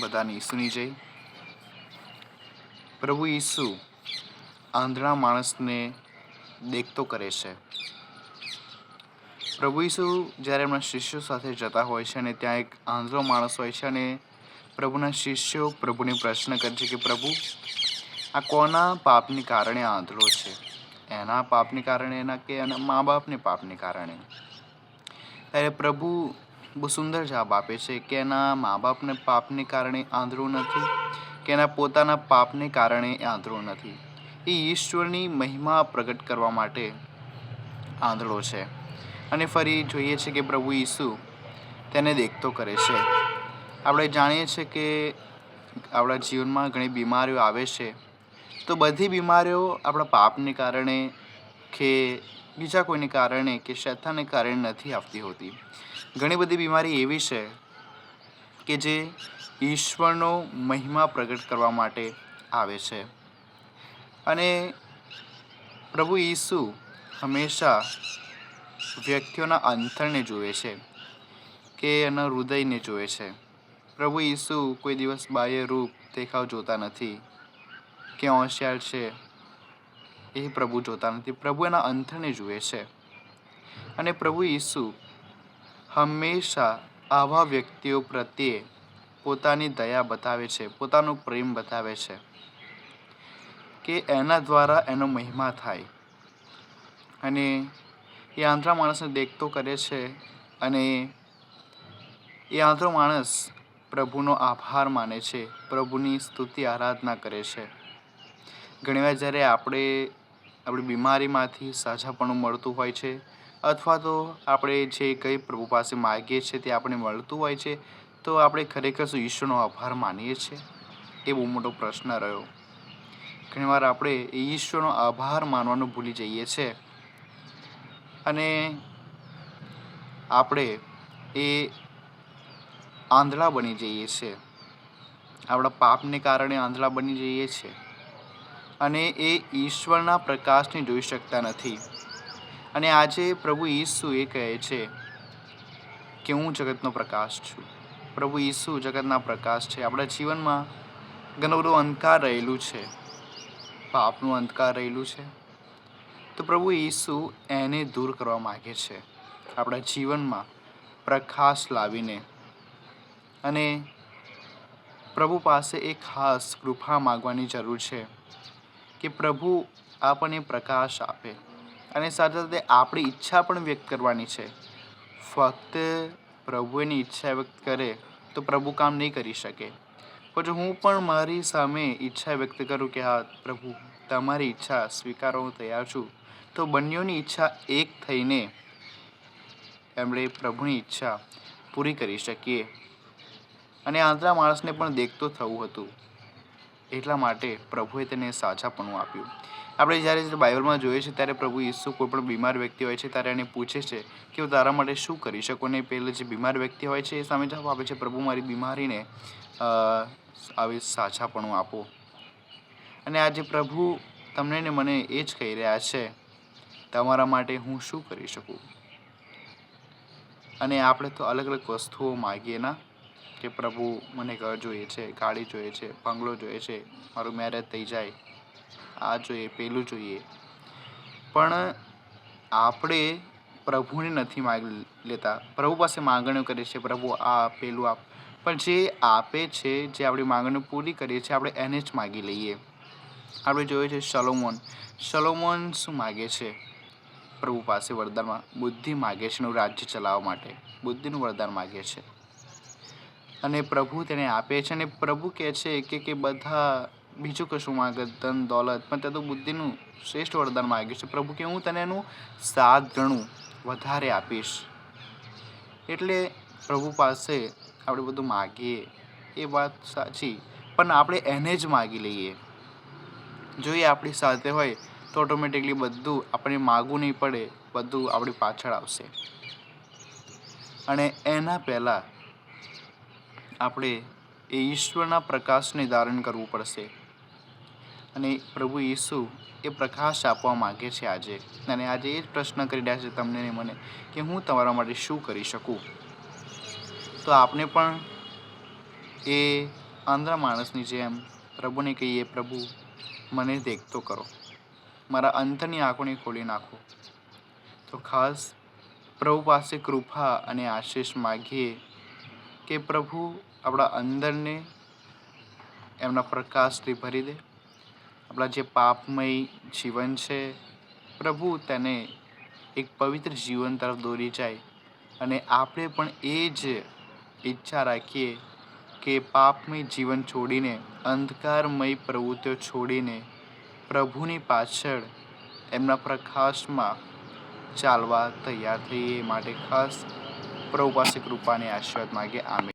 બધાને ઈસુની જય. પ્રભુ ઈસુ આંધળા માણસને દેખતો કરે છે. પ્રભુ ઈસુ જ્યારે એમના શિષ્યો સાથે જતા હોય છે અને ત્યાં એક આંધળો માણસ હોય છે અને પ્રભુના શિષ્યો પ્રભુને પ્રશ્ન કરે છે કે પ્રભુ, આ કોના પાપને કારણે આંધળો છે? એના પાપને કારણે એના કે એના મા બાપને પાપને કારણે? ત્યારે પ્રભુ બહુ સુંદર જવાબ આપે છે કે એના મા બાપને પાપને કારણે આંધળો નથી, કે એના પોતાના પાપને કારણે આંધળો નથી. એ ઈશ્વરની મહિમા પ્રગટ કરવા માટે આંધળો છે. અને ફરી જોઈએ છે કે પ્રભુ ઈસુ તેને દેખતો કરે છે. આપણે જાણીએ છીએ કે આપણા જીવનમાં ઘણી બીમારીઓ આવે છે, તો બધી બીમારીઓ આપણા પાપને કારણે કે બીજા કોઈને કારણે કે શૈતાનને કારણે નથી આવતી હોતી. ઘણી બધી બીમારી એવી છે કે જે ઈશ્વરનો મહિમા પ્રગટ કરવા માટે આવે છે. અને પ્રભુ ઈસુ હંમેશા વ્યક્તિઓના અંતરને જુએ છે, કે એના હૃદયને જુએ છે. પ્રભુ ઈસુ કોઈ દિવસ બાહ્ય રૂપ દેખાવ જોતા નથી, કે હોશિયાર છે એ પ્રભુ જોતા નથી. પ્રભુ એના અંતરને જુએ છે. અને પ્રભુ ઈસુ હંમેશા આવા વ્યક્તિઓ પ્રત્યે પોતાની દયા બતાવે છે, પોતાનો પ્રેમ બતાવે છે, કે એના દ્વારા એનો મહિમા થાય. અને એ આંધળા માણસને દેખતો કરે છે અને એ આંધળો માણસ પ્રભુનો આભાર માને છે, પ્રભુની સ્તુતિ આરાધના કરે છે. ઘણીવાર જ્યારે આપણી બીમારીમાંથી સાજાપણું મળતું હોય છે, અથવા તો આપણે જે કંઈ પ્રભુ પાસે માગીએ છીએ તે આપણે મળતું હોય છે, તો આપણે ખરેખર શું ઈશ્વરનો આભાર માનીએ છીએ? એ બહુ મોટો પ્રશ્ન રહ્યો. ઘણીવાર આપણે ઈશ્વરનો આભાર માનવાનું ભૂલી જઈએ છીએ અને આપણે એ આંધળા બની જઈએ છીએ. આપણા પાપને કારણે આંધળા બની જઈએ છીએ અને એ ઈશ્વરના પ્રકાશને જોઈ શકતા નથી. અને આજે પ્રભુ ઈસુ એ કહે છે કે હું જગતનો પ્રકાશ છું. પ્રભુ ઈસુ જગતના પ્રકાશ છે. આપણા જીવનમાં ઘણો બધો અંધકાર રહેલું છે, પાપનું અંધકાર રહેલું છે, તો પ્રભુ ઈસુ એને દૂર કરવા માગે છે, આપણા જીવનમાં પ્રકાશ લાવીને. અને પ્રભુ પાસે એક ખાસ કૃપા માગવાની જરૂર છે કે પ્રભુ આપણને પ્રકાશ આપે. અને સાથે સાથે આપણી ઈચ્છા પણ વ્યક્ત કરવાની છે. ફક્ત પ્રભુ એની ઈચ્છા વ્યક્ત કરે તો પ્રભુ કામ નહીં કરી શકે. પણ જો હું પણ મારી સામે ઈચ્છા વ્યક્ત કરું કે હા પ્રભુ, તમારી ઈચ્છા સ્વીકારવા હું તૈયાર છું, તો બંનેની ઈચ્છા એક થઈને એમણે પ્રભુની ઈચ્છા પૂરી કરી શકીએ. અને આંધળા માણસને પણ દેખતો થવું હતું, એટલા માટે પ્રભુએ તેને સાજાપણું આપ્યું. આપણે જ્યારે બાઇબલમાં જોઈએ છીએ ત્યારે પ્રભુ ઈસુ કોઈ પણ બીમાર વ્યક્તિ હોય છે ત્યારે એને પૂછે છે કે હું તારા માટે શું કરી શકું. અને પહેલાં જે બીમાર વ્યક્તિ હોય છે એ સામે જવાબ આપે છે, પ્રભુ મારી બીમારીને આવી સાજાપણું આપો. અને આજે પ્રભુ તમને ને મને એ જ કહી રહ્યા છે, તમારા માટે હું શું કરી શકું. અને આપણે તો અલગ અલગ વસ્તુઓ માગીએ ના, કે પ્રભુ મને ઘર જોઈએ છે, ગાડી જોઈએ છે, બંગલો જોઈએ છે, મારું મેરેજ થઈ જાય, આ જોઈએ, પેલું જોઈએ. પણ આપણે પ્રભુને નથી માગી લેતા. પ્રભુ પાસે માગણીઓ કરીએ છીએ, પ્રભુ આ પેલું આપ. પણ જે આપે છે, જે આપણી માગણીઓ પૂરી કરીએ છીએ, આપણે એને જ માગી લઈએ. આપણે જોઈએ છે સલોમોન શું માગે છે પ્રભુ પાસે વરદાનમાં? બુદ્ધિ માગે છે એનું રાજ્ય ચલાવવા માટે, બુદ્ધિનું વરદાન માગે છે. અને પ્રભુ તેને આપે છે. અને પ્રભુ કહે છે કે બધા બીજું કશું માગે, ધન દોલત, પણ તે તો બુદ્ધિનું શ્રેષ્ઠ વરદાન માગ્યું છે. પ્રભુ કે હું તને એનું 7 ગણું વધારે આપીશ. એટલે પ્રભુ પાસે આપણે બધું માગીએ એ વાત સાચી, પણ આપણે એને જ માગી લઈએ. જો એ આપણી સાથે હોય તો ઓટોમેટિકલી બધું આપણે માગવું નહીં પડે, બધું આપણી પાછળ આવશે. અને એના પહેલાં આપણે એ ઈશ્વરના પ્રકાશને ધારણ કરવું પડશે. અને પ્રભુ ઈસુ એ પ્રકાશ આપવા માગે છે આજે. અને આજે એ જ પ્રશ્ન કરી રહ્યા છે તમને ને મને, કે હું તમારા માટે શું કરી શકું. તો આપણે પણ એ આંધળા માણસની જેમ પ્રભુને કહીએ, પ્રભુ મને દેખતો કરો, મારા અંતરની આંખોને ખોલી નાખો. તો ખાસ પ્રભુ પાસે કૃપા અને આશીષ માગીએ કે પ્રભુ આપણા અંદરને એમના પ્રકાશથી ભરી દે. આપણા જે પાપમય જીવન છે પ્રભુ તેને એક પવિત્ર જીવન તરફ દોરી જાય, અને આપણે પણ એ જ ઈચ્છા રાખીએ કે પાપમય જીવન છોડીને, અંધકારમય પ્રવૃત્તિઓ છોડીને પ્રભુની પાછળ એમના પ્રકાશમાં ચાલવા તૈયાર થઈએ. માટે ખાસ પ્રભુ પાસે કૃપાને આશીર્વાદ માગે. આમીન.